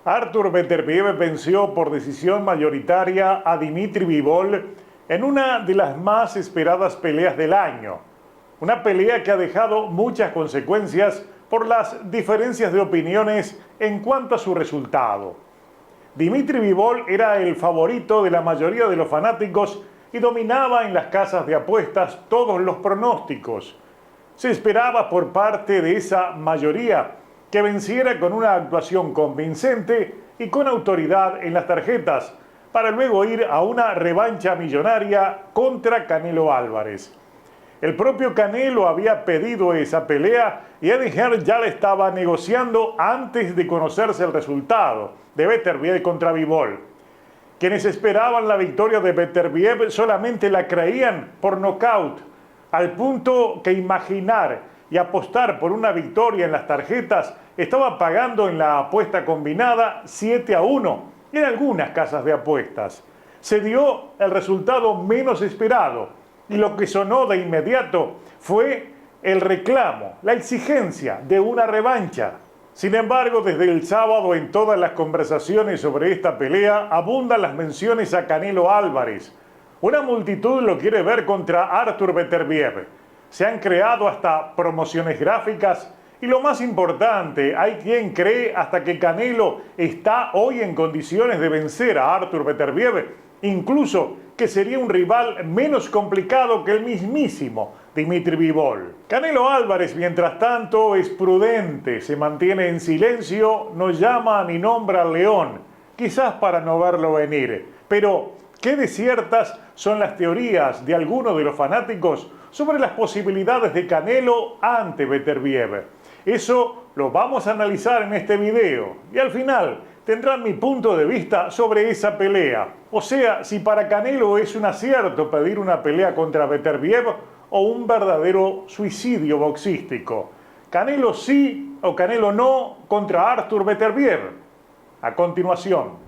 Artur Beterbiev venció por decisión mayoritaria a Dmitry Bivol en una de las más esperadas peleas del año. Una pelea que ha dejado muchas consecuencias por las diferencias de opiniones en cuanto a su resultado. Dmitry Bivol era el favorito de la mayoría de los fanáticos y dominaba en las casas de apuestas todos los pronósticos. Se esperaba por parte de esa mayoría que venciera con una actuación convincente y con autoridad en las tarjetas, para luego ir a una revancha millonaria contra Canelo Álvarez. El propio Canelo había pedido esa pelea y Eddie Hearn ya la estaba negociando antes de conocerse el resultado de Beterbiev contra Bivol. Quienes esperaban la victoria de Beterbiev solamente la creían por nocaut, al punto que imaginar y apostar por una victoria en las tarjetas estaba pagando en la apuesta combinada 7-1 en algunas casas de apuestas. Se dio el resultado menos esperado y lo que sonó de inmediato fue el reclamo, la exigencia de una revancha. Sin embargo, desde el sábado en todas las conversaciones sobre esta pelea abundan las menciones a Canelo Álvarez. Una multitud lo quiere ver contra Artur Beterbiev. Se han creado hasta promociones gráficas y lo más importante, hay quien cree hasta que Canelo está hoy en condiciones de vencer a Artur Beterbiev, incluso que sería un rival menos complicado que el mismísimo Dmitry Bivol. Canelo Álvarez, mientras tanto, es prudente, se mantiene en silencio, no llama ni nombra al león, quizás para no verlo venir. Pero, ¿qué desiertas son las teorías de algunos de los fanáticos sobre las posibilidades de Canelo ante Beterbiev? Eso lo vamos a analizar en este video y al final tendrán mi punto de vista sobre esa pelea. O sea, si para Canelo es un acierto pedir una pelea contra Beterbiev o un verdadero suicidio boxístico. Canelo sí o Canelo no contra Artur Beterbiev. A continuación.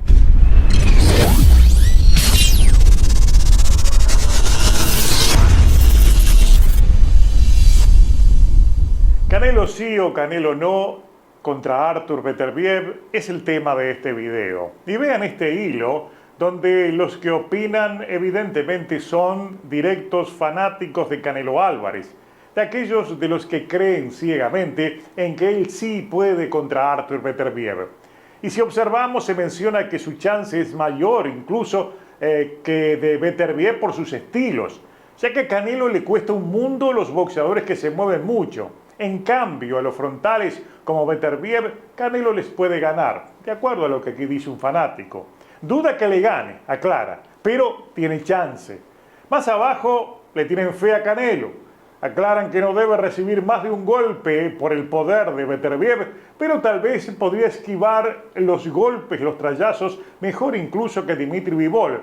Canelo sí o Canelo no contra Artur Beterbiev es el tema de este video. Y vean este hilo donde los que opinan evidentemente son directos fanáticos de Canelo Álvarez, de aquellos de los que creen ciegamente en que él sí puede contra Artur Beterbiev. Y si observamos se menciona que su chance es mayor incluso que de Beterbiev por sus estilos, ya que a Canelo le cuesta un mundo los boxeadores que se mueven mucho. En cambio, a los frontales como Beterbiev, Canelo les puede ganar, de acuerdo a lo que aquí dice un fanático. Duda que le gane, aclara, pero tiene chance. Más abajo le tienen fe a Canelo. Aclaran que no debe recibir más de un golpe por el poder de Beterbiev, pero tal vez podría esquivar los golpes, los trayazos, mejor incluso que Dmitry Bivol,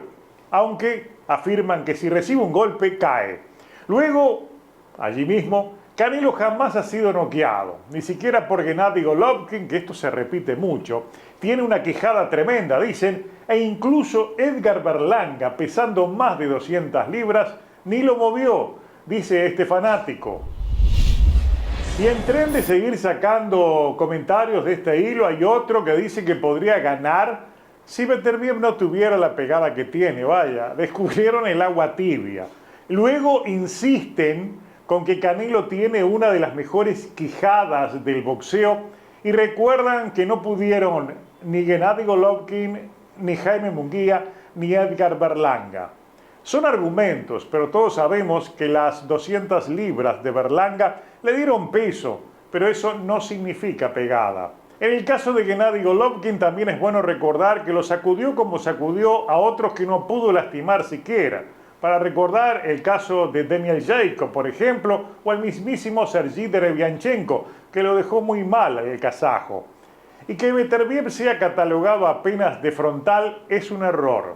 aunque afirman que si recibe un golpe, cae. Luego, allí mismo, Canelo jamás ha sido noqueado, ni siquiera por Gennady Golovkin, que esto se repite mucho. Tiene una quijada tremenda, dicen, e incluso Edgar Berlanga, pesando más de 200 libras, ni lo movió, dice este fanático. Y en tren de seguir sacando comentarios de este hilo, hay otro que dice que podría ganar si Beterbiev no tuviera la pegada que tiene. Vaya, descubrieron el agua tibia. Luego insisten con que Canelo tiene una de las mejores quijadas del boxeo y recuerdan que no pudieron ni Gennady Golovkin, ni Jaime Munguía, ni Edgar Berlanga. Son argumentos, pero todos sabemos que las 200 libras de Berlanga le dieron peso, pero eso no significa pegada. En el caso de Gennady Golovkin también es bueno recordar que lo sacudió como sacudió a otros que no pudo lastimar siquiera. Para recordar el caso de Daniel Jacob, por ejemplo, o el mismísimo Sergey Derevianchenko, que lo dejó muy mal al kazajo. Y que Beterbiev sea catalogado apenas de frontal es un error.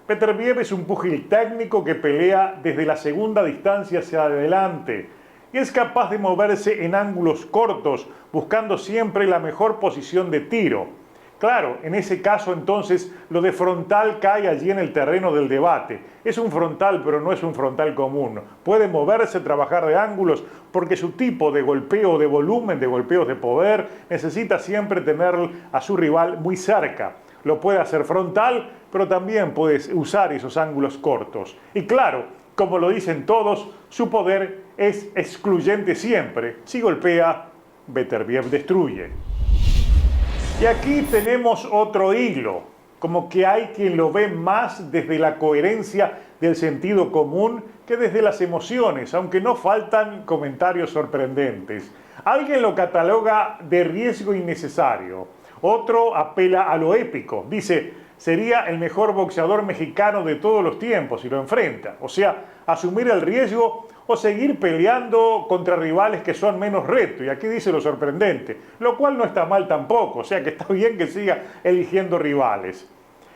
Beterbiev es un púgil técnico que pelea desde la segunda distancia hacia adelante y es capaz de moverse en ángulos cortos, buscando siempre la mejor posición de tiro. Claro, en ese caso entonces lo de frontal cae allí en el terreno del debate. Es un frontal, pero no es un frontal común. Puede moverse, trabajar de ángulos, porque su tipo de golpeo de volumen, de golpeos de poder, necesita siempre tener a su rival muy cerca. Lo puede hacer frontal, pero también puede usar esos ángulos cortos. Y claro, como lo dicen todos, su poder es excluyente siempre. Si golpea, Beterbiev destruye. Y aquí tenemos otro hilo, como que hay quien lo ve más desde la coherencia del sentido común que desde las emociones, aunque no faltan comentarios sorprendentes. Alguien lo cataloga de riesgo innecesario, otro apela a lo épico, dice, sería el mejor boxeador mexicano de todos los tiempos si lo enfrenta, o sea, asumir el riesgo o seguir peleando contra rivales que son menos reto, y aquí dice lo sorprendente, lo cual no está mal tampoco, o sea que está bien que siga eligiendo rivales.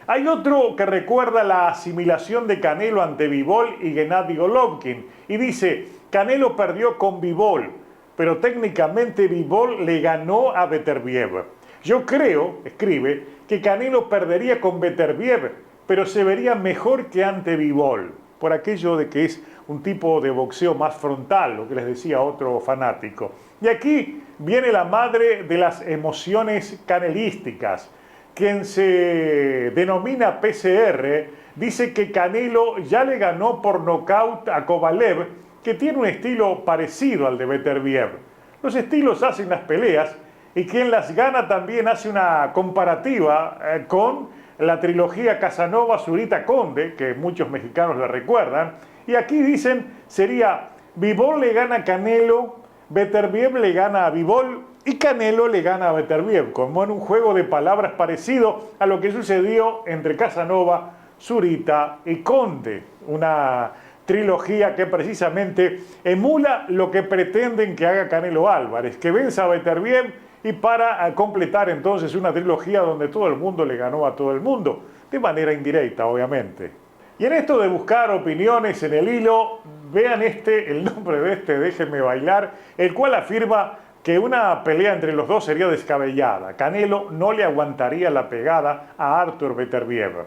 Hay otro que recuerda la asimilación de Canelo ante Bivol y Gennady Golovkin, y dice, Canelo perdió con Bivol, pero técnicamente Bivol le ganó a Beterbiev. Yo creo, escribe, que Canelo perdería con Beterbiev, pero se vería mejor que ante Bivol, por aquello de que es un tipo de boxeo más frontal, lo que les decía otro fanático. Y aquí viene la madre de las emociones canelísticas. Quien se denomina PCR dice que Canelo ya le ganó por nocaut a Kovalev, que tiene un estilo parecido al de Beterbiev. Los estilos hacen las peleas y quien las gana también hace una comparativa con la trilogía Casanova-Zurita-Conde, que muchos mexicanos la recuerdan, y aquí dicen sería Bivol le gana a Canelo, Beterbiev le gana a Bivol y Canelo le gana a Beterbiev, como en un juego de palabras parecido a lo que sucedió entre Casanova, Zurita y Conde, una trilogía que precisamente emula lo que pretenden que haga Canelo Álvarez, que venza a Beterbiev y para completar entonces una trilogía donde todo el mundo le ganó a todo el mundo, de manera indirecta obviamente. Y en esto de buscar opiniones en el hilo, vean el nombre de Déjenme Bailar, el cual afirma que una pelea entre los dos sería descabellada. Canelo no le aguantaría la pegada a Artur Beterbiev.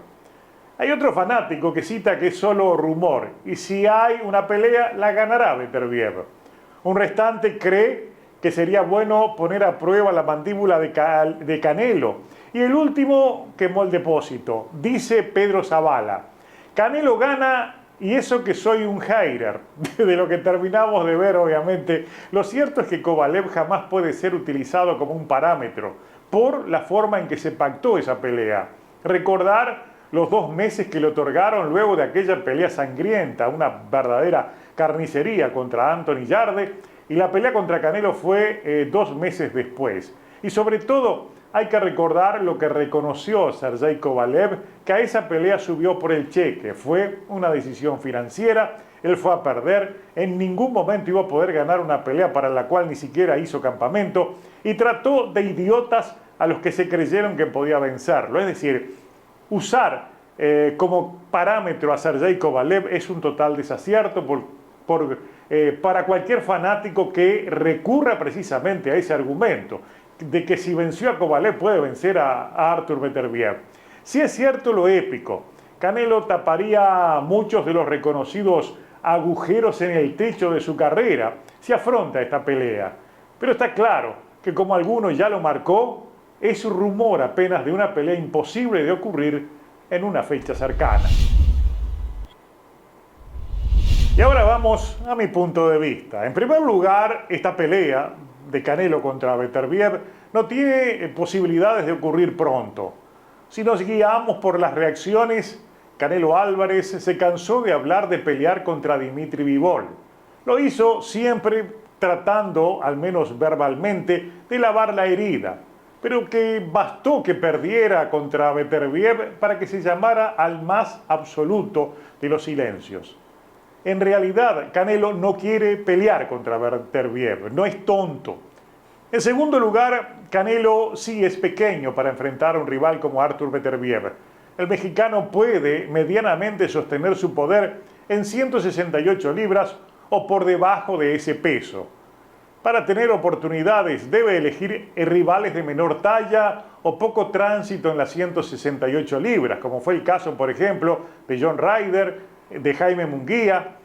Hay otro fanático que cita que es solo rumor, y si hay una pelea, la ganará Beterbiev. Un restante cree que sería bueno poner a prueba la mandíbula de Canelo. Y el último quemó el depósito, dice Pedro Zavala. Canelo gana y eso que soy un hater, de lo que terminamos de ver obviamente. Lo cierto es que Kovalev jamás puede ser utilizado como un parámetro por la forma en que se pactó esa pelea. Recordar los 2 meses que le otorgaron luego de aquella pelea sangrienta, una verdadera carnicería contra Anthony Yarde, y la pelea contra Canelo fue 2 meses después. Y sobre todo hay que recordar lo que reconoció Sergey Kovalev, que a esa pelea subió por el cheque. Fue una decisión financiera, él fue a perder, en ningún momento iba a poder ganar una pelea para la cual ni siquiera hizo campamento, y trató de idiotas a los que se creyeron que podía vencerlo. Es decir, usar como parámetro a Sergey Kovalev es un total desacierto para cualquier fanático que recurra precisamente a ese argumento de que si venció a Kovalev puede vencer a Artur Beterbiev. Si es cierto lo épico, Canelo taparía muchos de los reconocidos agujeros en el techo de su carrera si afronta esta pelea. Pero está claro que, como alguno ya lo marcó, es un rumor apenas de una pelea imposible de ocurrir en una fecha cercana. Y ahora vamos a mi punto de vista. En primer lugar, esta pelea de Canelo contra Beterbiev no tiene posibilidades de ocurrir pronto. Si nos guiamos por las reacciones, Canelo Álvarez se cansó de hablar de pelear contra Dimitri Bivol. Lo hizo siempre tratando, al menos verbalmente, de lavar la herida, pero que bastó que perdiera contra Beterbiev para que se llamara al más absoluto de los silencios. En realidad, Canelo no quiere pelear contra Beterbiev, no es tonto. En segundo lugar, Canelo sí es pequeño para enfrentar a un rival como Artur Beterbiev. El mexicano puede medianamente sostener su poder en 168 libras o por debajo de ese peso. Para tener oportunidades debe elegir rivales de menor talla o poco tránsito en las 168 libras, como fue el caso, por ejemplo, de John Ryder, de Jaime Munguía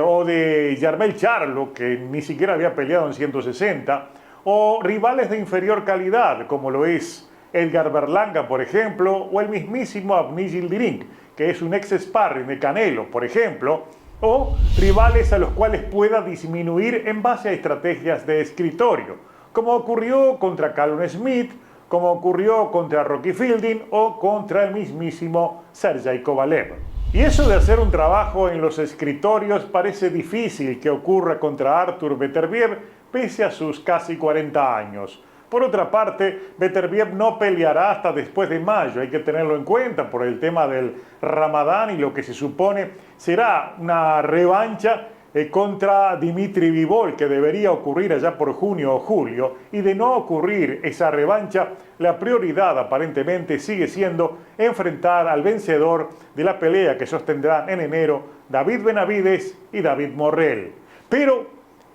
o de Jermell Charlo, que ni siquiera había peleado en 160, o rivales de inferior calidad, como lo es Edgar Berlanga, por ejemplo, o el mismísimo Avni Yildirim, que es un ex sparring de Canelo, por ejemplo, o rivales a los cuales pueda disminuir en base a estrategias de escritorio, como ocurrió contra Callum Smith, como ocurrió contra Rocky Fielding o contra el mismísimo Sergey Kovalev. Y eso de hacer un trabajo en los escritorios parece difícil que ocurra contra Artur Beterbiev pese a sus casi 40 años. Por otra parte, Beterbiev no peleará hasta después de mayo, hay que tenerlo en cuenta por el tema del Ramadán y lo que se supone será una revancha contra Dimitri Bivol, que debería ocurrir allá por junio o julio, y de no ocurrir esa revancha, la prioridad aparentemente sigue siendo enfrentar al vencedor de la pelea que sostendrán en enero David Benavides y David Morrell. Pero,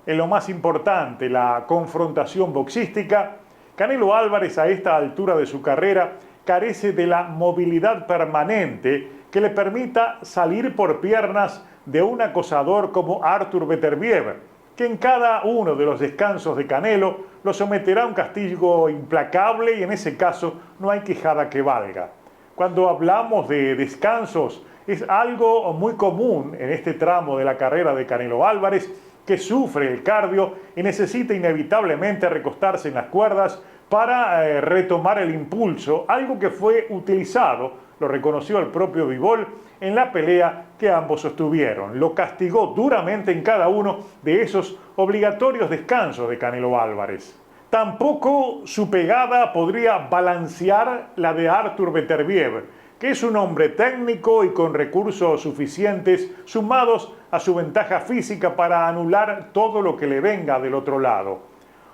en lo más importante, la confrontación boxística, Canelo Álvarez a esta altura de su carrera carece de la movilidad permanente que le permita salir por piernas de un acosador como Artur Beterbiev, que en cada uno de los descansos de Canelo lo someterá a un castigo implacable y en ese caso no hay quejada que valga. Cuando hablamos de descansos, es algo muy común en este tramo de la carrera de Canelo Álvarez, que sufre el cardio y necesita inevitablemente recostarse en las cuerdas para retomar el impulso, algo que fue utilizado, lo reconoció el propio Bivol, en la pelea que ambos sostuvieron. Lo castigó duramente en cada uno de esos obligatorios descansos de Canelo Álvarez. Tampoco su pegada podría balancear la de Artur Beterbiev, que es un hombre técnico y con recursos suficientes sumados a su ventaja física para anular todo lo que le venga del otro lado.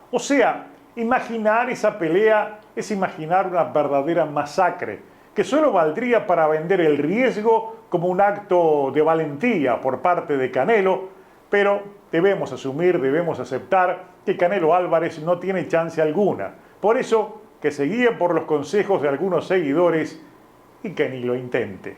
O sea, imaginar esa pelea es imaginar una verdadera masacre, que solo valdría para vender el riesgo como un acto de valentía por parte de Canelo, pero debemos asumir, debemos aceptar que Canelo Álvarez no tiene chance alguna. Por eso, que se guíe por los consejos de algunos seguidores y que ni lo intente.